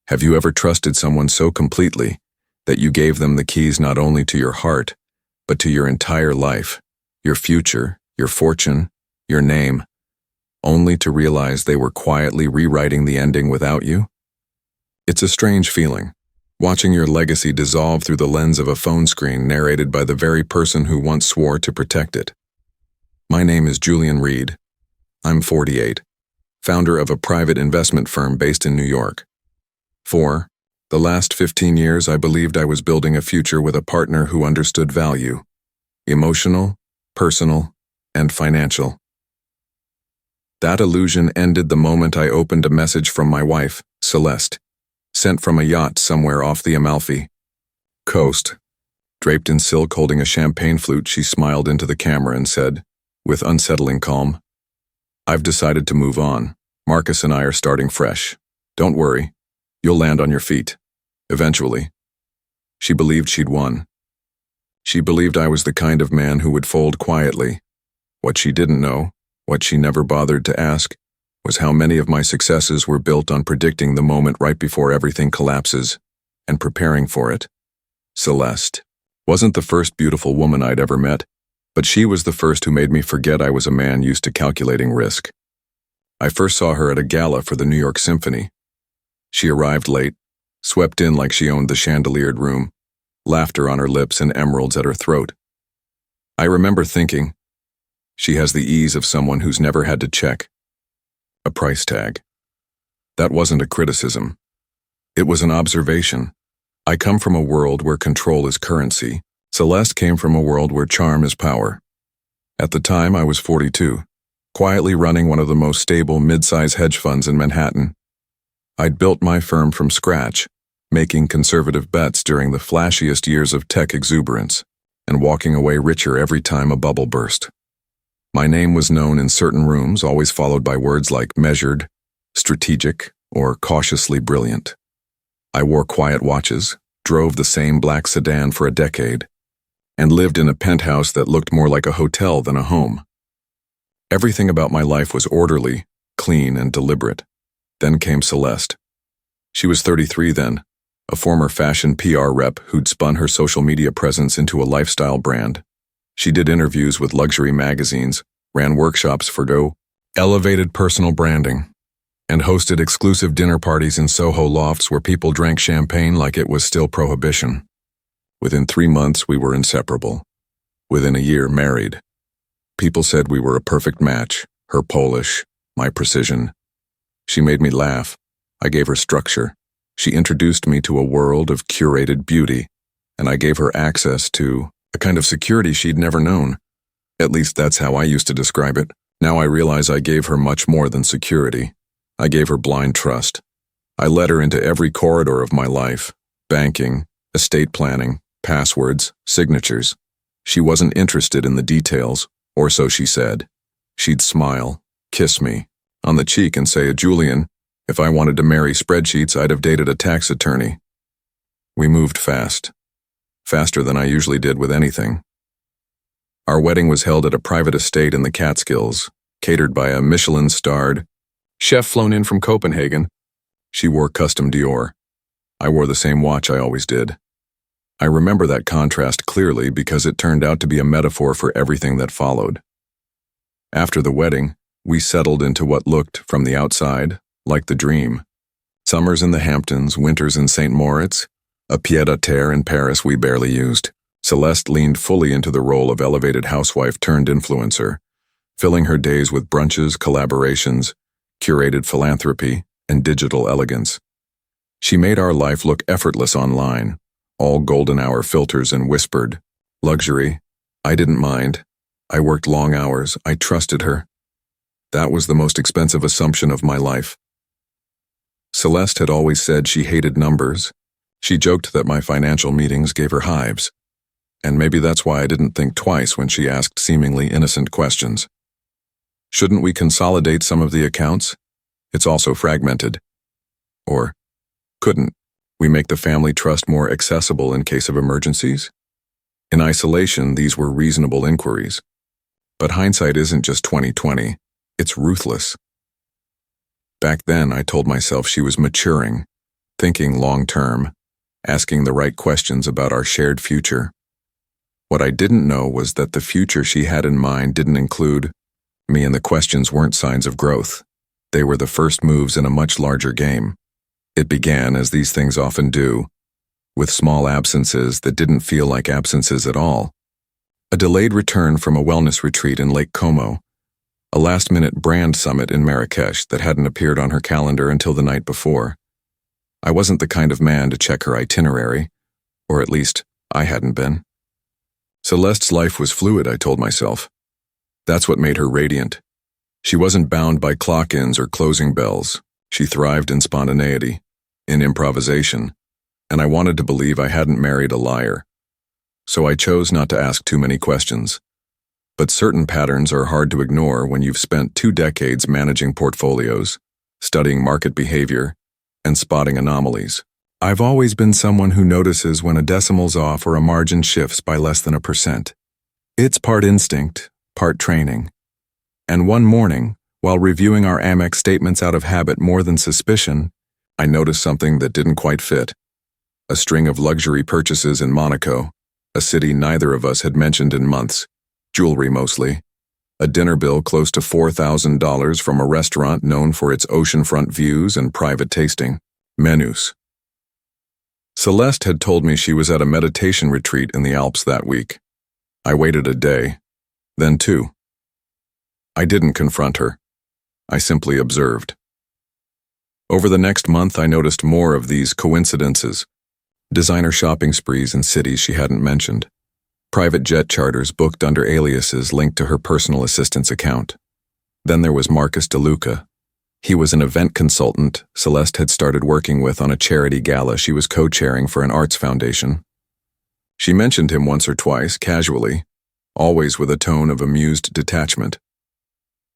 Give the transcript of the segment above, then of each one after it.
Have you ever trusted someone so completely that you gave them the keys not only to your heart, but to your entire life, your future, your fortune, your name, only to realize they were quietly rewriting the ending without you? It's a strange feeling, watching your legacy dissolve through the lens of a phone screen narrated by the very person who once swore to protect it. My name is Julian Reed. I'm 48, founder of a private investment firm based in New York. For the last 15 years, I believed I was building a future with a partner who understood value, emotional, personal, and financial. That illusion ended the moment I opened a message from my wife, Celeste, sent from a yacht somewhere off the Amalfi Coast. Draped in silk holding a champagne flute, she smiled into the camera and said, with unsettling calm, "I've decided to move on. Marcus and I are starting fresh. Don't worry. You'll land on your feet. Eventually." She believed she'd won. She believed I was the kind of man who would fold quietly. What she didn't know, what she never bothered to ask, was how many of my successes were built on predicting the moment right before everything collapses and preparing for it. Celeste wasn't the first beautiful woman I'd ever met, but she was the first who made me forget I was a man used to calculating risk. I first saw her at a gala for the New York Symphony. She arrived late, swept in like she owned the chandeliered room, laughter on her lips and emeralds at her throat. I remember thinking, she has the ease of someone who's never had to check a price tag. That wasn't a criticism. It was an observation. I come from a world where control is currency. Celeste came from a world where charm is power. At the time, I was 42, quietly running one of the most stable mid-size hedge funds in Manhattan. I'd built my firm from scratch, making conservative bets during the flashiest years of tech exuberance, and walking away richer every time a bubble burst. My name was known in certain rooms, always followed by words like measured, strategic, or cautiously brilliant. I wore quiet watches, drove the same black sedan for a decade, and lived in a penthouse that looked more like a hotel than a home. Everything about my life was orderly, clean, and deliberate. Then came Celeste. She was 33 then, a former fashion PR rep who'd spun her social media presence into a lifestyle brand. She did interviews with luxury magazines, ran workshops for elevated personal branding, and hosted exclusive dinner parties in Soho lofts where people drank champagne like it was still prohibition. Within 3 months, we were inseparable. Within a year, married. People said we were a perfect match, her Polish, my precision. She made me laugh. I gave her structure. She introduced me to a world of curated beauty, and I gave her access to a kind of security she'd never known. At least that's how I used to describe it. Now I realize I gave her much more than security. I gave her blind trust. I led her into every corridor of my life: banking, estate planning, passwords, signatures. She wasn't interested in the details, or so she said. She'd smile, kiss me on the cheek and say, "Julian, if I wanted to marry spreadsheets, I'd have dated a tax attorney." We moved fast. Faster than I usually did with anything. Our wedding was held at a private estate in the Catskills, catered by a Michelin-starred chef flown in from Copenhagen. She wore custom Dior. I wore the same watch I always did. I remember that contrast clearly because it turned out to be a metaphor for everything that followed. After the wedding, we settled into what looked, from the outside, like the dream. Summers in the Hamptons, winters in St. Moritz, a pied-à-terre in Paris we barely used. Celeste leaned fully into the role of elevated housewife-turned-influencer, filling her days with brunches, collaborations, curated philanthropy, and digital elegance. She made our life look effortless online, all golden hour filters and whispered luxury. I didn't mind. I worked long hours. I trusted her. That was the most expensive assumption of my life. Celeste had always said she hated numbers. She joked that my financial meetings gave her hives. And maybe that's why I didn't think twice when she asked seemingly innocent questions. Shouldn't we consolidate some of the accounts? It's also fragmented. Or couldn't we make the family trust more accessible in case of emergencies? In isolation, these were reasonable inquiries. But hindsight isn't just 20/20, it's ruthless. Back then, I told myself she was maturing, thinking long-term, asking the right questions about our shared future. What I didn't know was that the future she had in mind didn't include me, and the questions weren't signs of growth. They were the first moves in a much larger game. It began, as these things often do, with small absences that didn't feel like absences at all. A delayed return from a wellness retreat in Lake Como, a last-minute brand summit in Marrakesh that hadn't appeared on her calendar until the night before. I wasn't the kind of man to check her itinerary, or at least I hadn't been. Celeste's life was fluid, I told myself. That's what made her radiant. She wasn't bound by clock-ins or closing bells. She thrived in spontaneity, in improvisation, and I wanted to believe I hadn't married a liar. So I chose not to ask too many questions. But certain patterns are hard to ignore when you've spent 2 decades managing portfolios, studying market behavior, and spotting anomalies. I've always been someone who notices when a decimal's off or a margin shifts by less than 1%. It's part instinct, part training. And one morning, while reviewing our Amex statements out of habit more than suspicion, I noticed something that didn't quite fit. A string of luxury purchases in Monaco, a city neither of us had mentioned in months, jewelry mostly, a dinner bill close to $4,000 from a restaurant known for its oceanfront views and private tasting, menus. Celeste had told me she was at a meditation retreat in the Alps that week. I waited a day, then 2. I didn't confront her. I simply observed. Over the next month, I noticed more of these coincidences. Designer shopping sprees in cities she hadn't mentioned. Private jet charters booked under aliases linked to her personal assistant's account. Then there was Marcus DeLuca. He was an event consultant Celeste had started working with on a charity gala she was co-chairing for an arts foundation. She mentioned him once or twice, casually, always with a tone of amused detachment.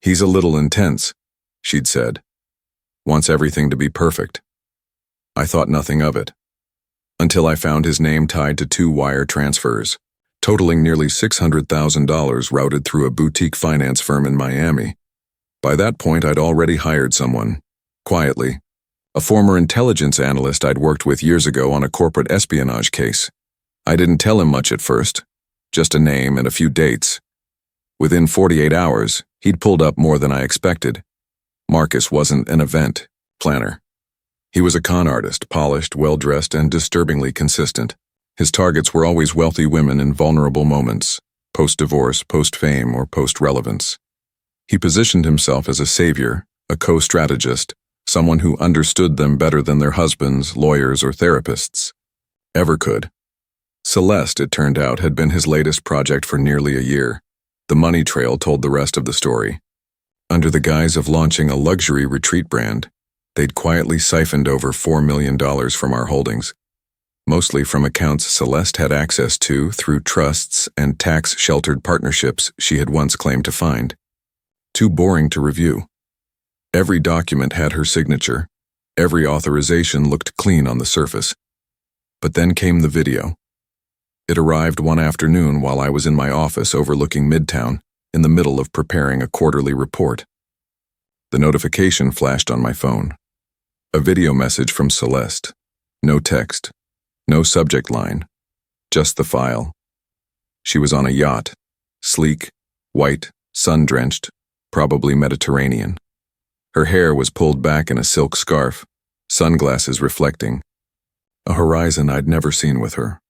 "He's a little intense," she'd said. "Wants everything to be perfect." I thought nothing of it, until I found his name tied to 2 wire transfers, totaling nearly $600,000 routed through a boutique finance firm in Miami. By that point, I'd already hired someone, quietly, a former intelligence analyst I'd worked with years ago on a corporate espionage case. I didn't tell him much at first, just a name and a few dates. Within 48 hours, he'd pulled up more than I expected. Marcus wasn't an event planner. He was a con artist, polished, well-dressed, and disturbingly consistent. His targets were always wealthy women in vulnerable moments, post-divorce, post-fame, or post-relevance. He positioned himself as a savior, a co-strategist, someone who understood them better than their husbands, lawyers, or therapists ever could. Celeste, it turned out, had been his latest project for nearly a year. The money trail told the rest of the story. Under the guise of launching a luxury retreat brand, they'd quietly siphoned over $4 million from our holdings, mostly from accounts Celeste had access to through trusts and tax-sheltered partnerships she had once claimed to find. Too boring to review. Every document had her signature. Every authorization looked clean on the surface. But then came the video. It arrived one afternoon while I was in my office overlooking Midtown, in the middle of preparing a quarterly report. The notification flashed on my phone. A video message from Celeste. No text. No subject line. Just the file. She was on a yacht. Sleek, white, sun-drenched, probably Mediterranean. Her hair was pulled back in a silk scarf, sunglasses reflecting. A horizon I'd never seen with her.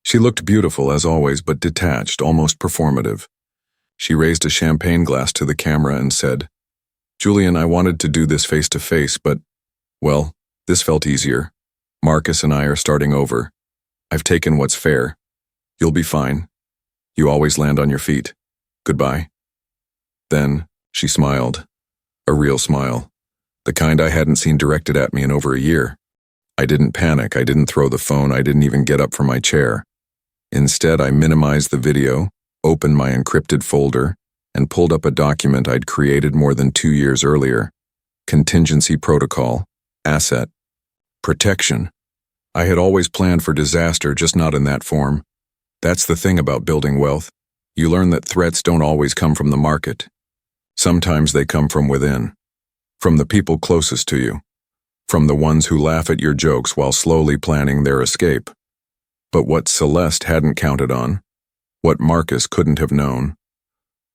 She looked beautiful as always, but detached, almost performative. She raised a champagne glass to the camera and said, "Julian, I wanted to do this face-to-face, but, well, this felt easier. Marcus and I are starting over. I've taken what's fair. You'll be fine. You always land on your feet. Goodbye." Then, she smiled. A real smile. The kind I hadn't seen directed at me in over a year. I didn't panic, I didn't throw the phone, I didn't even get up from my chair. Instead, I minimized the video, opened my encrypted folder, and pulled up a document I'd created more than 2 years earlier. Contingency protocol. Asset. Protection. I had always planned for disaster, just not in that form. That's the thing about building wealth. You learn that threats don't always come from the market. Sometimes they come from within, from the people closest to you. from the ones who laugh at your jokes while slowly planning their escape. But what Celeste hadn't counted on, what Marcus couldn't have known,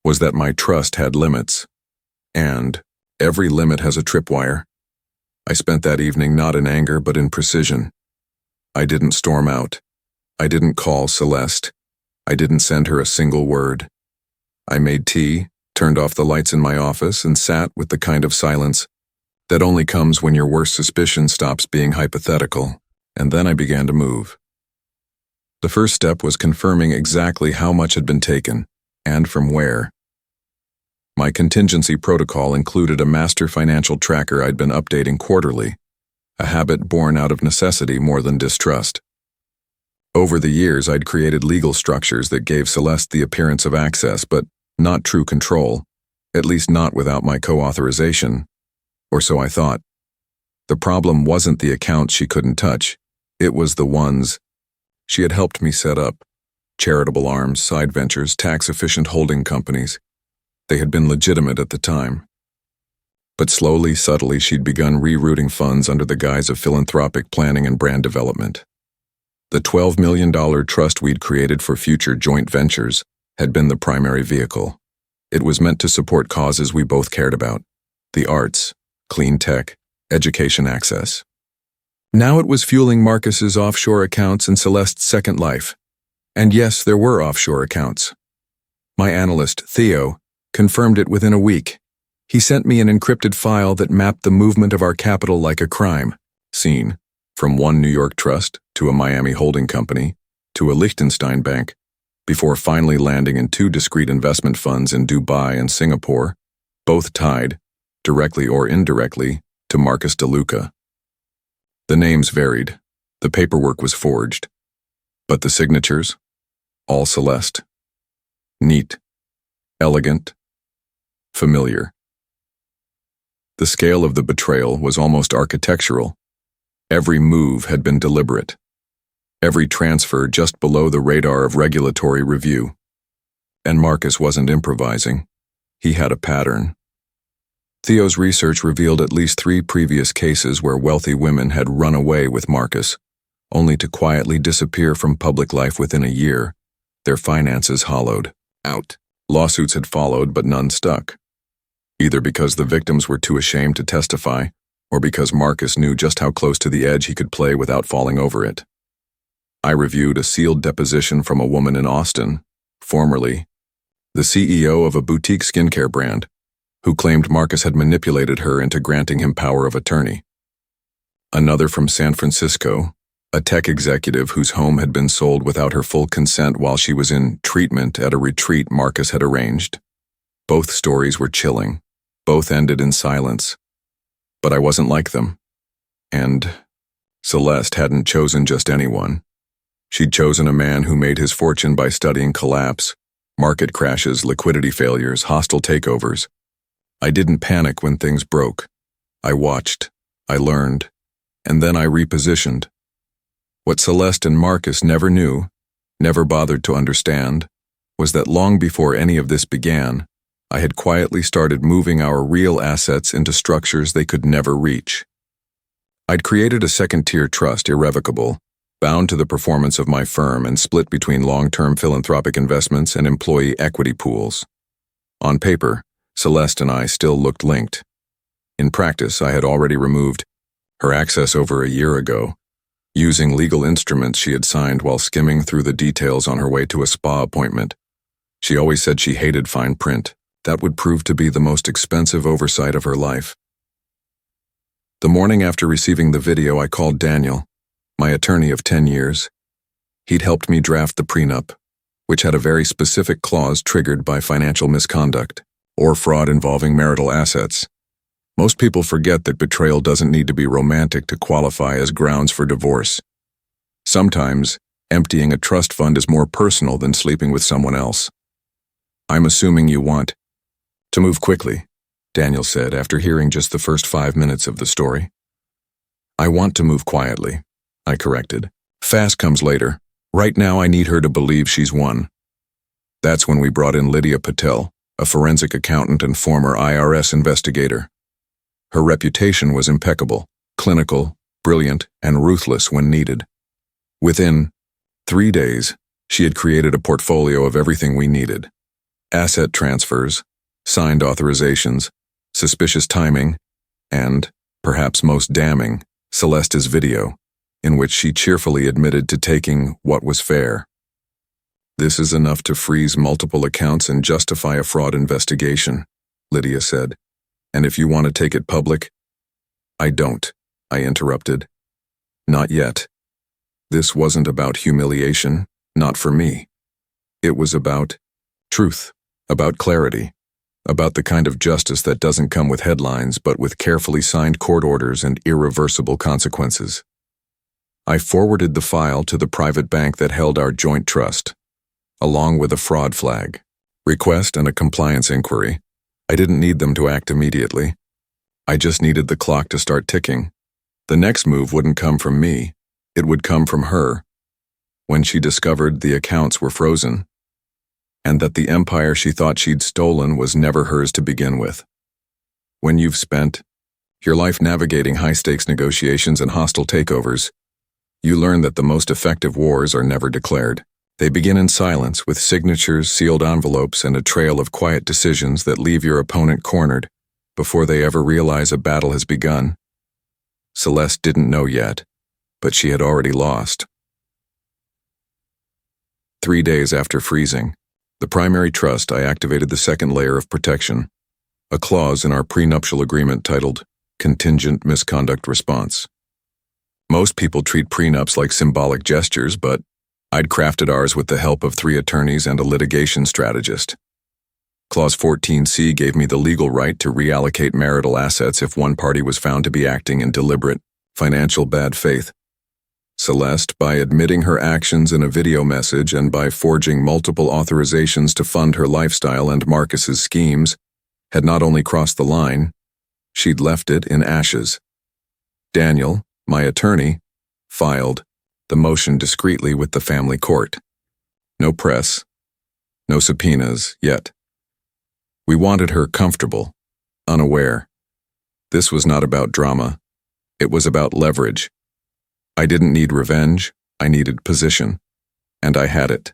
was that my trust had limits. And every limit has a tripwire. I spent that evening not in anger but in precision. I didn't storm out. I didn't call Celeste. I didn't send her a single word. I made tea, turned off the lights in my office, and sat with the kind of silence that only comes when your worst suspicion stops being hypothetical, and then I began to move. The first step was confirming exactly how much had been taken, and from where. My contingency protocol included a master financial tracker I'd been updating quarterly, a habit born out of necessity more than distrust. Over the years, I'd created legal structures that gave Celeste the appearance of access, but not true control, at least not without my co-authorization, or so I thought. The problem wasn't the accounts she couldn't touch, it was the ones she had helped me set up: charitable arms, side ventures, tax-efficient holding companies. They had been legitimate at the time. But slowly, subtly, she'd begun rerouting funds under the guise of philanthropic planning and brand development. The $12 million trust we'd created for future joint ventures had been the primary vehicle. It was meant to support causes we both cared about: the arts, clean tech, education access. Now it was fueling Marcus's offshore accounts and Celeste's second life. And yes, there were offshore accounts. My analyst, Theo, confirmed it within a week. He sent me an encrypted file that mapped the movement of our capital like a crime scene, from one New York trust to a Miami holding company to a Liechtenstein bank, before finally landing in two discrete investment funds in Dubai and Singapore, both tied, directly or indirectly, to Marcus DeLuca. The names varied, the paperwork was forged, but the signatures, all Celeste. Neat, elegant, familiar. The scale of the betrayal was almost architectural. Every move had been deliberate. Every transfer just below the radar of regulatory review. And Marcus wasn't improvising. He had a pattern. Theo's research revealed at least 3 previous cases where wealthy women had run away with Marcus, only to quietly disappear from public life within a year, their finances hollowed out. Lawsuits had followed, but none stuck. Either because the victims were too ashamed to testify, or because Marcus knew just how close to the edge he could play without falling over it. I reviewed a sealed deposition from a woman in Austin, formerly the CEO of a boutique skincare brand, who claimed Marcus had manipulated her into granting him power of attorney. Another from San Francisco, a tech executive whose home had been sold without her full consent while she was in treatment at a retreat Marcus had arranged. Both stories were chilling. Both ended in silence. But I wasn't like them. And Celeste hadn't chosen just anyone. She'd chosen a man who made his fortune by studying collapse, market crashes, liquidity failures, hostile takeovers. I didn't panic when things broke. I watched, I learned, and then I repositioned. What Celeste and Marcus never knew, never bothered to understand, was that long before any of this began, I had quietly started moving our real assets into structures they could never reach. I'd created a second-tier trust, irrevocable, bound to the performance of my firm and split between long-term philanthropic investments and employee equity pools. On paper, Celeste and I still looked linked. In practice, I had already removed her access over a year ago, using legal instruments she had signed while skimming through the details on her way to a spa appointment. She always said she hated fine print. That would prove to be the most expensive oversight of her life. The morning after receiving the video, I called Daniel, my attorney of 10 years. He'd helped me draft the prenup, which had a very specific clause triggered by financial misconduct or fraud involving marital assets. Most people forget that betrayal doesn't need to be romantic to qualify as grounds for divorce. Sometimes, emptying a trust fund is more personal than sleeping with someone else. I'm assuming you want to move quickly, Daniel said after hearing just the first 5 minutes of the story. I want to move quietly, I corrected. Fast comes later. Right now I need her to believe she's won. That's when we brought in Lydia Patel, a forensic accountant and former IRS investigator. Her reputation was impeccable, clinical, brilliant, and ruthless when needed. Within 3 days, she had created a portfolio of everything we needed: asset transfers, signed authorizations, suspicious timing, and, perhaps most damning, Celeste's video, in which she cheerfully admitted to taking what was fair. "This is enough to freeze multiple accounts and justify a fraud investigation," Lydia said. "And if you want to take it public—" "I don't," I interrupted. "Not yet. This wasn't about humiliation, not for me. It was about truth, about clarity, about the kind of justice that doesn't come with headlines but with carefully signed court orders and irreversible consequences." I forwarded the file to the private bank that held our joint trust, along with a fraud flag, request, and a compliance inquiry. I didn't need them to act immediately. I just needed the clock to start ticking. The next move wouldn't come from me. It would come from her, when she discovered the accounts were frozen, and that the empire she thought she'd stolen was never hers to begin with. When you've spent your life navigating high-stakes negotiations and hostile takeovers, you learn that the most effective wars are never declared. They begin in silence, with signatures, sealed envelopes, and a trail of quiet decisions that leave your opponent cornered before they ever realize a battle has begun. Celeste didn't know yet, but she had already lost. 3 days after freezing the primary trust, I activated the second layer of protection, a clause in our prenuptial agreement titled Contingent Misconduct Response. Most people treat prenups like symbolic gestures, but I'd crafted ours with the help of 3 attorneys and a litigation strategist. Clause 14C gave me the legal right to reallocate marital assets if one party was found to be acting in deliberate, financial bad faith. Celeste, by admitting her actions in a video message and by forging multiple authorizations to fund her lifestyle and Marcus's schemes, had not only crossed the line, she'd left it in ashes. Daniel, my attorney, filed the motion discreetly with the family court. No press, no subpoenas, yet. We wanted her comfortable, unaware. This was not about drama. It was about leverage. I didn't need revenge, I needed position. And I had it.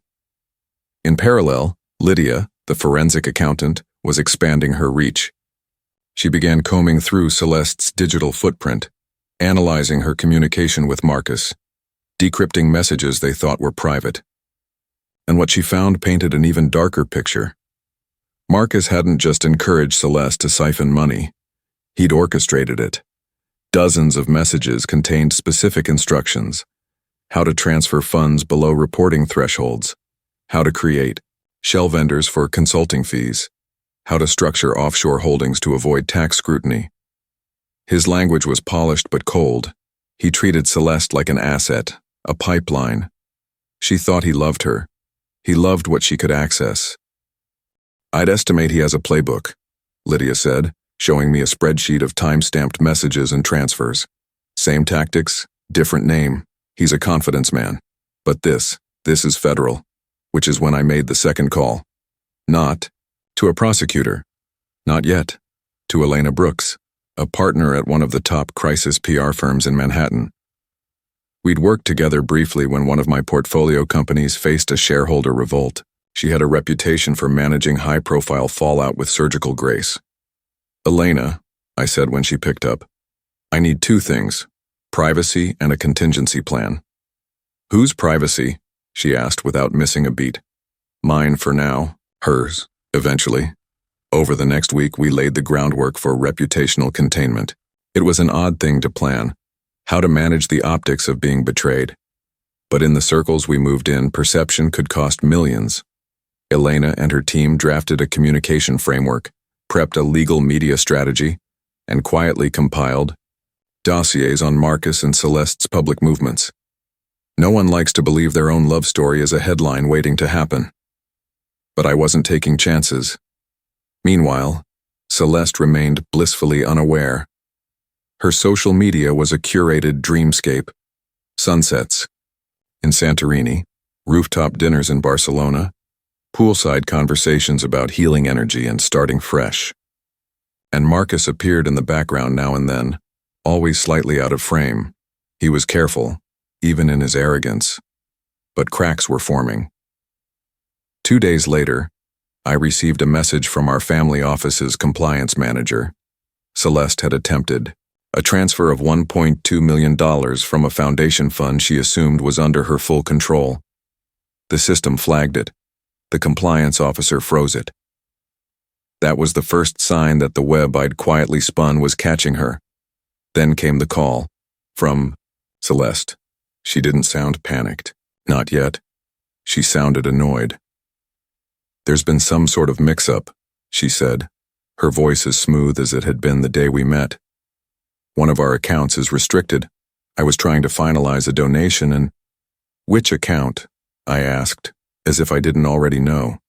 In parallel, Lydia, the forensic accountant, was expanding her reach. She began combing through Celeste's digital footprint, analyzing her communication with Marcus, decrypting messages they thought were private. And what she found painted an even darker picture. Marcus hadn't just encouraged Celeste to siphon money. He'd orchestrated it. Dozens of messages contained specific instructions: how to transfer funds below reporting thresholds, how to create shell vendors for consulting fees, how to structure offshore holdings to avoid tax scrutiny. His language was polished but cold. He treated Celeste like an asset, a pipeline. She thought he loved her. He loved what she could access. "I'd estimate he has a playbook," Lydia said, showing me a spreadsheet of time-stamped messages and transfers. "Same tactics, different name. He's a confidence man. But this is federal," which is when I made the second call. Not to a prosecutor. Not yet. To Elena Brooks, a partner at one of the top crisis PR firms in Manhattan. We'd worked together briefly when one of my portfolio companies faced a shareholder revolt. She had a reputation for managing high-profile fallout with surgical grace. "Elena," I said when she picked up, "I need 2 things, privacy and a contingency plan." "Whose privacy?" she asked without missing a beat. "Mine for now, hers, eventually." Over the next week, we laid the groundwork for reputational containment. It was an odd thing to plan, how to manage the optics of being betrayed. But in the circles we moved in, perception could cost millions. Elena and her team drafted a communication framework, prepped a legal media strategy, and quietly compiled dossiers on Marcus and Celeste's public movements. No one likes to believe their own love story is a headline waiting to happen. But I wasn't taking chances. Meanwhile, Celeste remained blissfully unaware. Her social media was a curated dreamscape. Sunsets in Santorini, rooftop dinners in Barcelona, poolside conversations about healing energy and starting fresh. And Marcus appeared in the background now and then, always slightly out of frame. He was careful, even in his arrogance. But cracks were forming. 2 days later, I received a message from our family office's compliance manager. Celeste had attempted a transfer of $1.2 million from a foundation fund she assumed was under her full control. The system flagged it. The compliance officer froze it. That was the first sign that the web I'd quietly spun was catching her. Then came the call from Celeste. She didn't sound panicked. Not yet. She sounded annoyed. "There's been some sort of mix-up," she said, her voice as smooth as it had been the day we met. "One of our accounts is restricted. I was trying to finalize a donation and—" "Which account?" I asked, as if I didn't already know.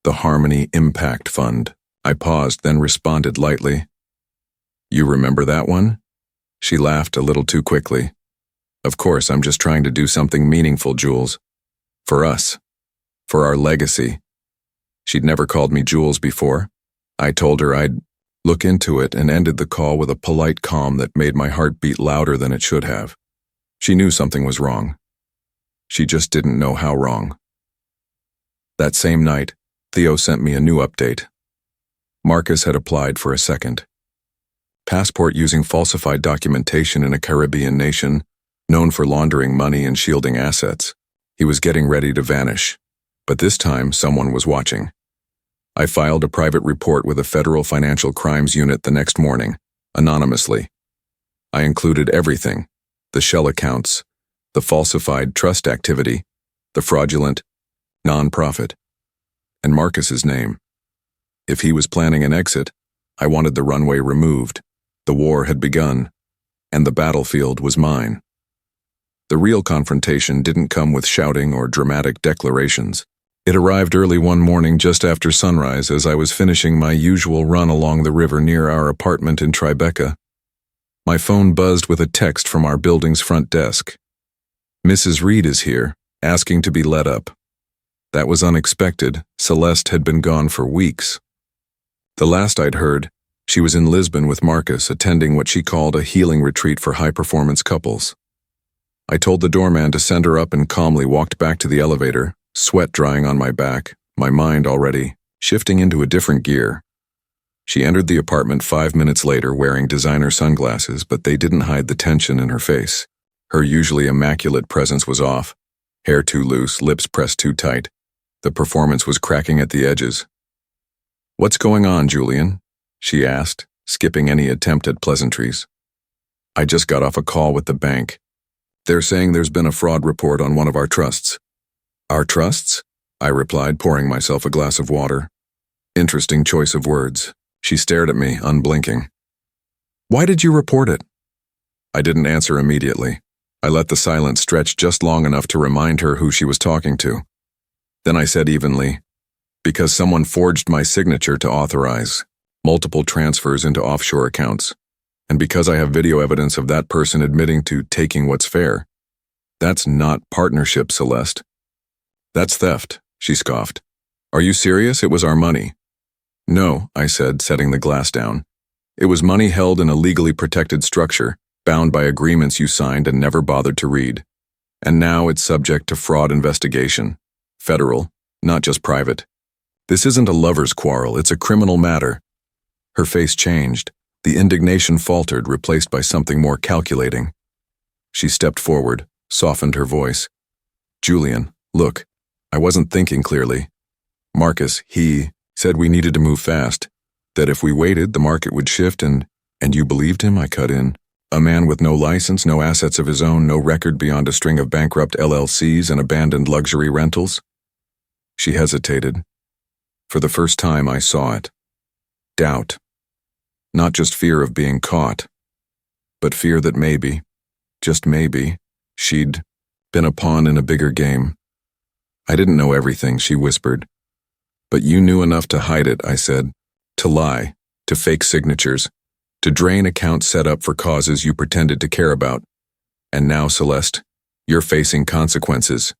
"The Harmony Impact Fund." I paused, then responded lightly. "You remember that one?" She laughed a little too quickly. "Of course, I'm just trying to do something meaningful, Jules. For us. For our legacy." She'd never called me Jules before. I told her I'd look into it and ended the call with a polite calm that made my heart beat louder than it should have. She knew something was wrong. She just didn't know how wrong. That same night, Theo sent me a new update. Marcus had applied for a second passport using falsified documentation in a Caribbean nation known for laundering money and shielding assets. He was getting ready to vanish, but this time someone was watching. I filed a private report with a federal financial crimes unit the next morning, anonymously. I included everything: the shell accounts, the falsified trust activity, the fraudulent non-profit, and Marcus's name. If he was planning an exit, I wanted the runway removed. The war had begun, and the battlefield was mine. The real confrontation didn't come with shouting or dramatic declarations. It arrived early one morning just after sunrise as I was finishing my usual run along the river near our apartment in Tribeca. My phone buzzed with a text from our building's front desk. "Mrs. Reed is here, asking to be let up." That was unexpected. Celeste had been gone for weeks. The last I'd heard, she was in Lisbon with Marcus, attending what she called a healing retreat for high-performance couples. I told the doorman to send her up and calmly walked back to the elevator, sweat drying on my back, my mind already shifting into a different gear. She entered the apartment 5 minutes later wearing designer sunglasses, but they didn't hide the tension in her face. Her usually immaculate presence was off, hair too loose, lips pressed too tight. The performance was cracking at the edges. "What's going on, Julian?" she asked, skipping any attempt at pleasantries. "I just got off a call with the bank. They're saying there's been a fraud report on one of our trusts." "Our trusts?" I replied, pouring myself a glass of water. Interesting choice of words. She stared at me, unblinking. "Why did you report it?" I didn't answer immediately. I let the silence stretch just long enough to remind her who she was talking to. Then I said evenly, "Because someone forged my signature to authorize multiple transfers into offshore accounts, and because I have video evidence of that person admitting to taking what's fair." "That's not partnership, Celeste." "That's theft," she scoffed. "Are you serious? It was our money." "No," I said, setting the glass down. "It was money held in a legally protected structure, bound by agreements you signed and never bothered to read. And now it's subject to fraud investigation. Federal, not just private. This isn't a lover's quarrel, it's a criminal matter." Her face changed. The indignation faltered, replaced by something more calculating. She stepped forward, softened her voice. "Julian, look, I wasn't thinking clearly. Marcus, he said we needed to move fast, that if we waited, the market would shift and you believed him?" I cut in. "A man with no license, no assets of his own, no record beyond a string of bankrupt LLCs and abandoned luxury rentals?" She hesitated. For the first time, I saw it. Doubt. Not just fear of being caught, but fear that maybe, just maybe, she'd been a pawn in a bigger game. "I didn't know everything," she whispered. "But you knew enough to hide it," I said. "To lie, to fake signatures, to drain accounts set up for causes you pretended to care about. And now, Celeste, you're facing consequences."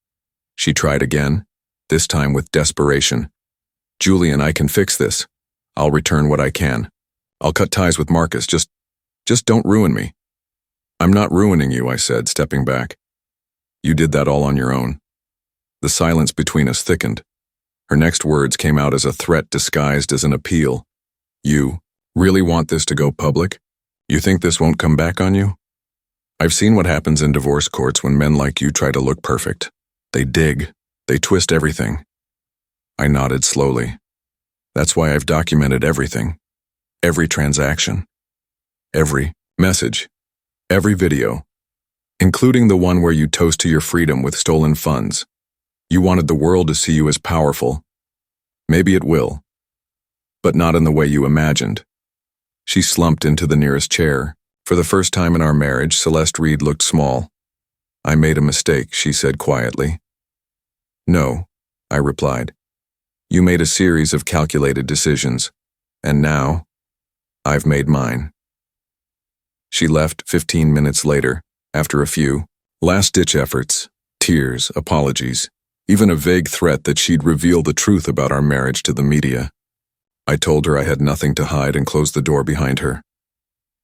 She tried again, this time with desperation. "Julian, I can fix this. I'll return what I can. I'll cut ties with Marcus, just Just don't ruin me." "I'm not ruining you," I said, stepping back. "You did that all on your own." The silence between us thickened. Her next words came out as a threat disguised as an appeal. "You really want this to go public? You think this won't come back on you? I've seen what happens in divorce courts when men like you try to look perfect. They dig. They twist everything." I nodded slowly. "That's why I've documented everything. Every transaction. Every message. Every video. Including the one where you toast to your freedom with stolen funds. You wanted the world to see you as powerful. Maybe it will. But not in the way you imagined." She slumped into the nearest chair. For the first time in our marriage, Celeste Reed looked small. "I made a mistake," she said quietly. "No," I replied. "You made a series of calculated decisions, and now, I've made mine." She left 15 minutes later, after a few last-ditch efforts, tears, apologies, even a vague threat that she'd reveal the truth about our marriage to the media. I told her I had nothing to hide and closed the door behind her.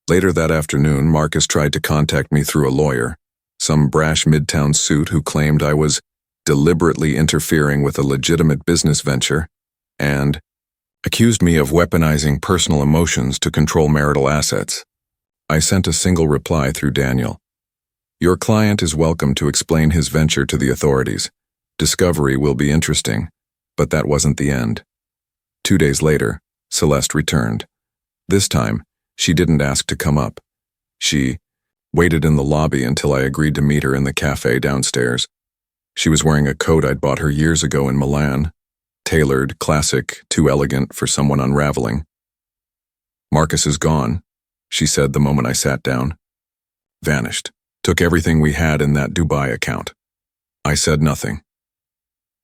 Later that afternoon, Marcus tried to contact me through a lawyer, some brash midtown suit who claimed I was deliberately interfering with a legitimate business venture, and accused me of weaponizing personal emotions to control marital assets. I sent a single reply through Daniel. "Your client is welcome to explain his venture to the authorities. Discovery will be interesting, but that wasn't the end." 2 days later, Celeste returned. This time, she didn't ask to come up. She waited in the lobby until I agreed to meet her in the cafe downstairs. She was wearing a coat I'd bought her years ago in Milan. Tailored, classic, too elegant for someone unraveling. "Marcus is gone," she said the moment I sat down. "Vanished. Took everything we had in that Dubai account." I said nothing.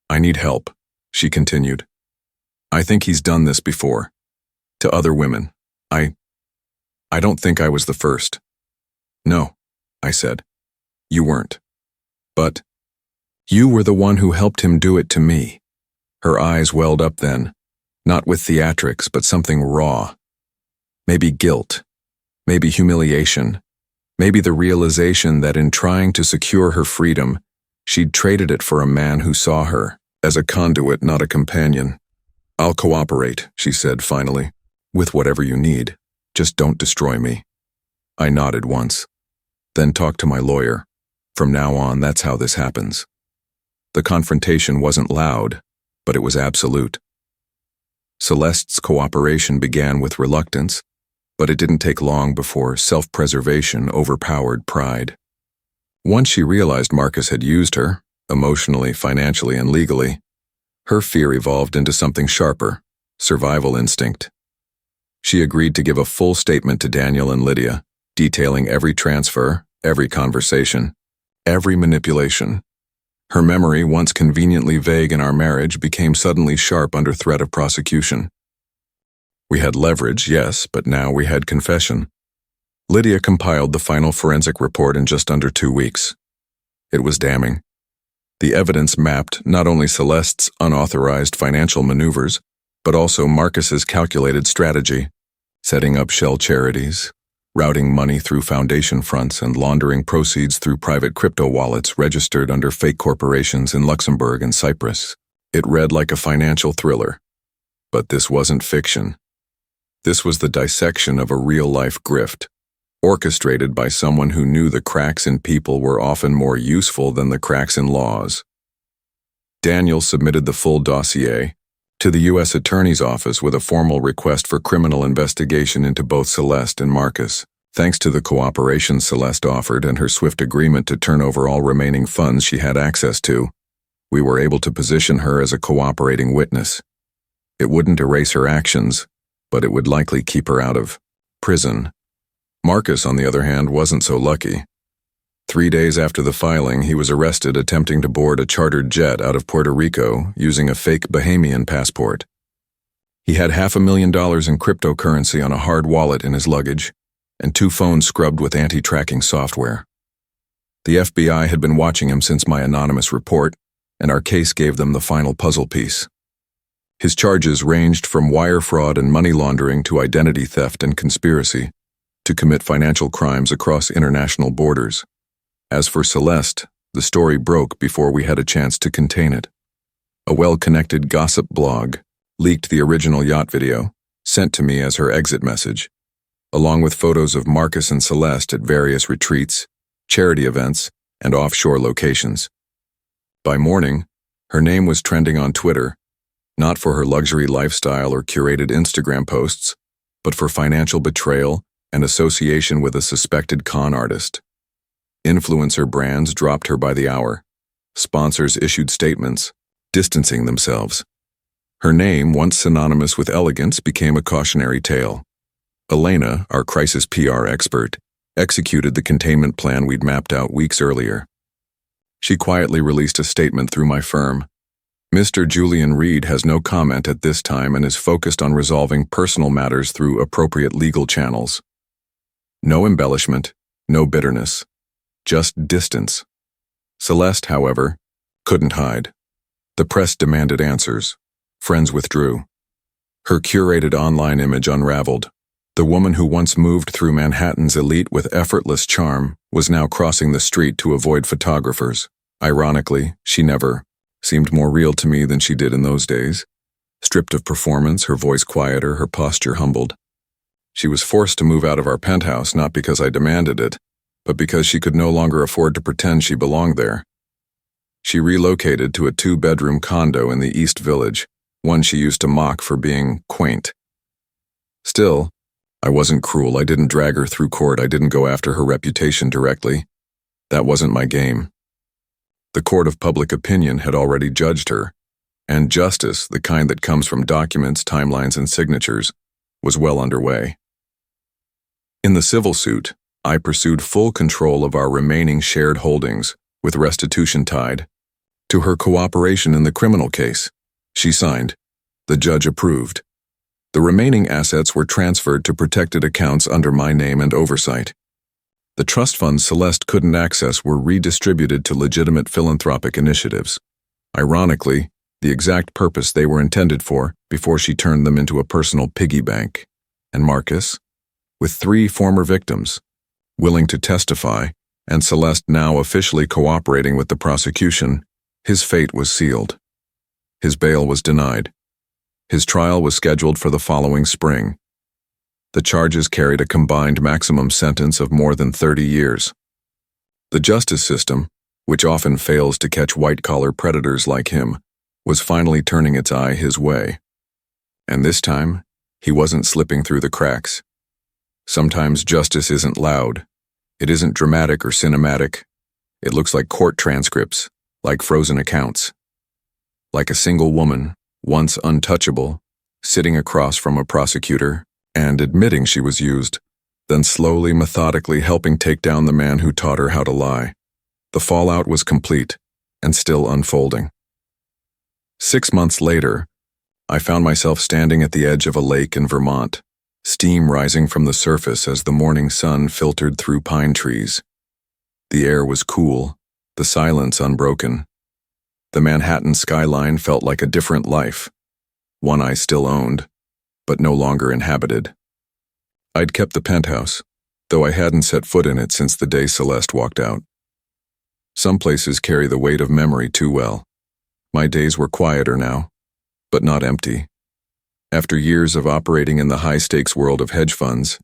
"I need help," she continued. "I think he's done this before. To other women. I don't think I was the first." "No," I said. "You weren't. But you were the one who helped him do it to me." Her eyes welled up then, not with theatrics, but something raw. Maybe guilt. Maybe humiliation. Maybe the realization that in trying to secure her freedom, she'd traded it for a man who saw her as a conduit, not a companion. "I'll cooperate," she said finally, "with whatever you need. Just don't destroy me." I nodded once. "Then talk to my lawyer. From now on, that's how this happens." The confrontation wasn't loud, but it was absolute. Celeste's cooperation began with reluctance, but it didn't take long before self-preservation overpowered pride. Once she realized Marcus had used her, emotionally, financially, and legally, her fear evolved into something sharper, survival instinct. She agreed to give a full statement to Daniel and Lydia, detailing every transfer, every conversation, every manipulation. Her memory, once conveniently vague in our marriage, became suddenly sharp under threat of prosecution. We had leverage, yes, but now we had confession. Lydia compiled the final forensic report in just under 2 weeks. It was damning. The evidence mapped not only Celeste's unauthorized financial maneuvers, but also Marcus's calculated strategy, setting up shell charities, routing money through foundation fronts, and laundering proceeds through private crypto wallets registered under fake corporations in Luxembourg and Cyprus. It read like a financial thriller. But this wasn't fiction. This was the dissection of a real-life grift, orchestrated by someone who knew the cracks in people were often more useful than the cracks in laws. Daniel submitted the full dossier to the U.S. Attorney's Office with a formal request for criminal investigation into both Celeste and Marcus. Thanks to the cooperation Celeste offered and her swift agreement to turn over all remaining funds she had access to, we were able to position her as a cooperating witness. It wouldn't erase her actions, but it would likely keep her out of prison. Marcus, on the other hand, wasn't so lucky. 3 days after the filing, he was arrested attempting to board a chartered jet out of Puerto Rico using a fake Bahamian passport. He had $500,000 in cryptocurrency on a hard wallet in his luggage, and 2 phones scrubbed with anti-tracking software. The FBI had been watching him since my anonymous report, and our case gave them the final puzzle piece. His charges ranged from wire fraud and money laundering to identity theft and conspiracy, to commit financial crimes across international borders. As for Celeste, the story broke before we had a chance to contain it. A well-connected gossip blog leaked the original yacht video, sent to me as her exit message, along with photos of Marcus and Celeste at various retreats, charity events, and offshore locations. By morning, her name was trending on Twitter, not for her luxury lifestyle or curated Instagram posts, but for financial betrayal and association with a suspected con artist. Influencer brands dropped her by the hour. Sponsors issued statements, distancing themselves. Her name, once synonymous with elegance, became a cautionary tale. Elena, our crisis PR expert, executed the containment plan we'd mapped out weeks earlier. She quietly released a statement through my firm. Mr. Julian Reed has no comment at this time and is focused on resolving personal matters through appropriate legal channels. No embellishment, no bitterness, just distance. Celeste, however, couldn't hide. The press demanded answers. Friends withdrew. Her curated online image unraveled. The woman who once moved through Manhattan's elite with effortless charm was now crossing the street to avoid photographers. Ironically, she never seemed more real to me than she did in those days. Stripped of performance, her voice quieter, her posture humbled. She was forced to move out of our penthouse not because I demanded it, but because she could no longer afford to pretend she belonged there. She relocated to a 2-bedroom condo in the East Village, one she used to mock for being quaint. Still, I wasn't cruel. I didn't drag her through court. I didn't go after her reputation directly. That wasn't my game. The court of public opinion had already judged her, and justice, the kind that comes from documents, timelines, and signatures, was well underway. In the civil suit, I pursued full control of our remaining shared holdings, with restitution tied to her cooperation in the criminal case. She signed. The judge approved. The remaining assets were transferred to protected accounts under my name and oversight. The trust funds Celeste couldn't access were redistributed to legitimate philanthropic initiatives. Ironically, the exact purpose they were intended for before she turned them into a personal piggy bank. And Marcus, with 3 former victims, willing to testify, and Celeste now officially cooperating with the prosecution, his fate was sealed. His bail was denied. His trial was scheduled for the following spring. The charges carried a combined maximum sentence of more than 30 years. The justice system, which often fails to catch white-collar predators like him, was finally turning its eye his way. And this time, he wasn't slipping through the cracks. Sometimes justice isn't loud. It isn't dramatic or cinematic. It looks like court transcripts, like frozen accounts. Like a single woman, once untouchable, sitting across from a prosecutor and admitting she was used, then slowly, methodically helping take down the man who taught her how to lie. The fallout was complete and still unfolding. 6 months later, I found myself standing at the edge of a lake in Vermont, steam rising from the surface as the morning sun filtered through pine trees. The air was cool, the silence unbroken. The Manhattan skyline felt like a different life, one I still owned, but no longer inhabited. I'd kept the penthouse, though I hadn't set foot in it since the day Celeste walked out. Some places carry the weight of memory too well. My days were quieter now, but not empty. After years of operating in the high-stakes world of hedge funds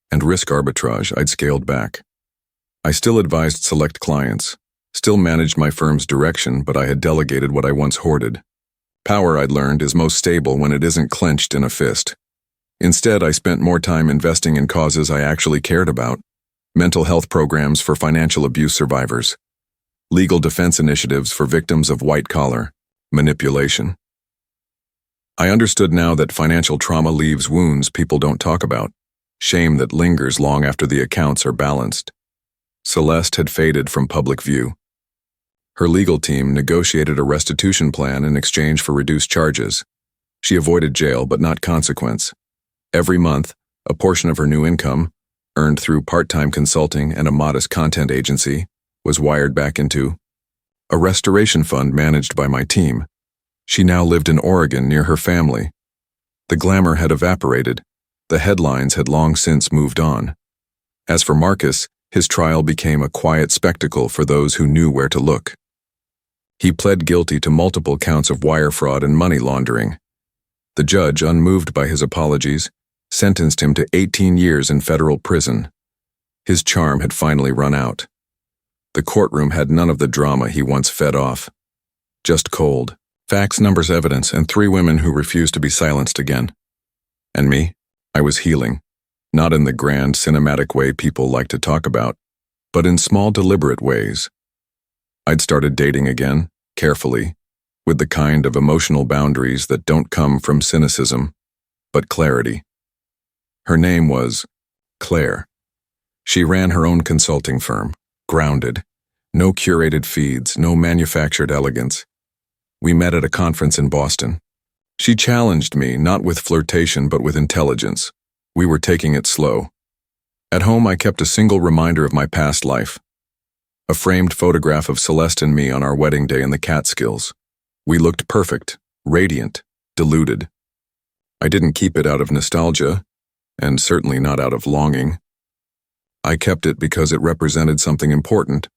and risk arbitrage, I'd scaled back. I still advised select clients, still managed my firm's direction, but I had delegated what I once hoarded. Power, I'd learned, is most stable when it isn't clenched in a fist. Instead, I spent more time investing in causes I actually cared about: mental health programs for financial abuse survivors, legal defense initiatives for victims of white-collar manipulation. I understood now that financial trauma leaves wounds people don't talk about, shame that lingers long after the accounts are balanced. Celeste had faded from public view. Her legal team negotiated a restitution plan in exchange for reduced charges. She avoided jail, but not consequence. Every month, a portion of her new income, earned through part-time consulting and a modest content agency, was wired back into a restoration fund managed by my team. She now lived in Oregon near her family. The glamour had evaporated. The headlines had long since moved on. As for Marcus, his trial became a quiet spectacle for those who knew where to look. He pled guilty to multiple counts of wire fraud and money laundering. The judge, unmoved by his apologies, sentenced him to 18 years in federal prison. His charm had finally run out. The courtroom had none of the drama he once fed off. Just cold, facts, numbers, evidence, and 3 women who refused to be silenced again. And me? I was healing, not in the grand cinematic way people like to talk about, but in small deliberate ways. I'd started dating again, carefully, with the kind of emotional boundaries that don't come from cynicism, but clarity. Her name was Claire. She ran her own consulting firm, grounded, no curated feeds, no manufactured elegance. We met at a conference in Boston. She challenged me, not with flirtation but with intelligence. We were taking it slow. At home, I kept a single reminder of my past life. A framed photograph of Celeste and me on our wedding day in the Catskills. We looked perfect, radiant, deluded. I didn't keep it out of nostalgia, and certainly not out of longing. I kept it because it represented something important.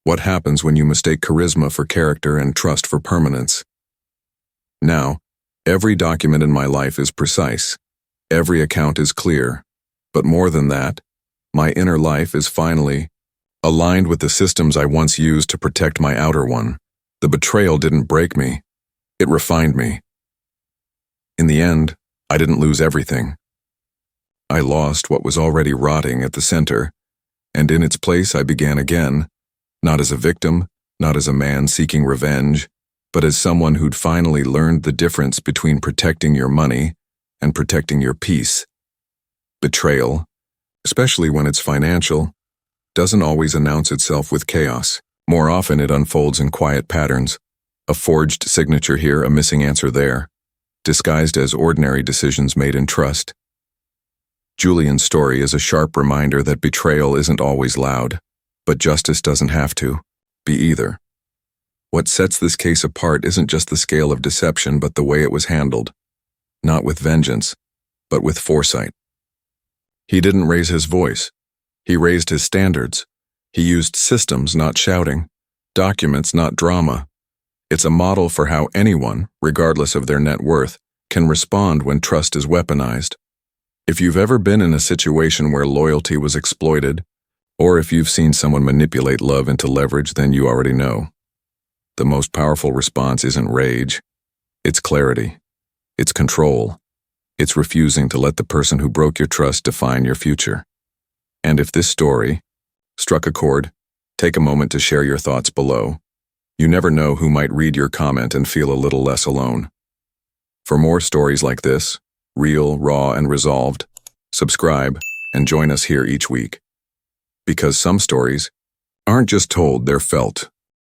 What happens when you mistake charisma for character and trust for permanence? Now, every document in my life is precise. Every account is clear. But more than that, my inner life is finally aligned with the systems I once used to protect my outer one. The betrayal didn't break me. It refined me. In the end, I didn't lose everything. I lost what was already rotting at the center, and in its place I began again, not as a victim, not as a man seeking revenge, but as someone who'd finally learned the difference between protecting your money and protecting your peace. Betrayal, especially when it's financial, doesn't always announce itself with chaos. More often it unfolds in quiet patterns, a forged signature here, a missing answer there, disguised as ordinary decisions made in trust. Julian's story is a sharp reminder that betrayal isn't always loud, but justice doesn't have to be either. What sets this case apart isn't just the scale of deception, but the way it was handled, not with vengeance, but with foresight. He didn't raise his voice. He raised his standards. He used systems, not shouting, documents, not drama. It's a model for how anyone, regardless of their net worth, can respond when trust is weaponized. If you've ever been in a situation where loyalty was exploited, or if you've seen someone manipulate love into leverage, then you already know. The most powerful response isn't rage. It's clarity. It's control. It's refusing to let the person who broke your trust define your future. And if this story struck a chord, take a moment to share your thoughts below. You never know who might read your comment and feel a little less alone. For more stories like this, real, raw, and resolved, subscribe and join us here each week. Because some stories aren't just told, they're felt.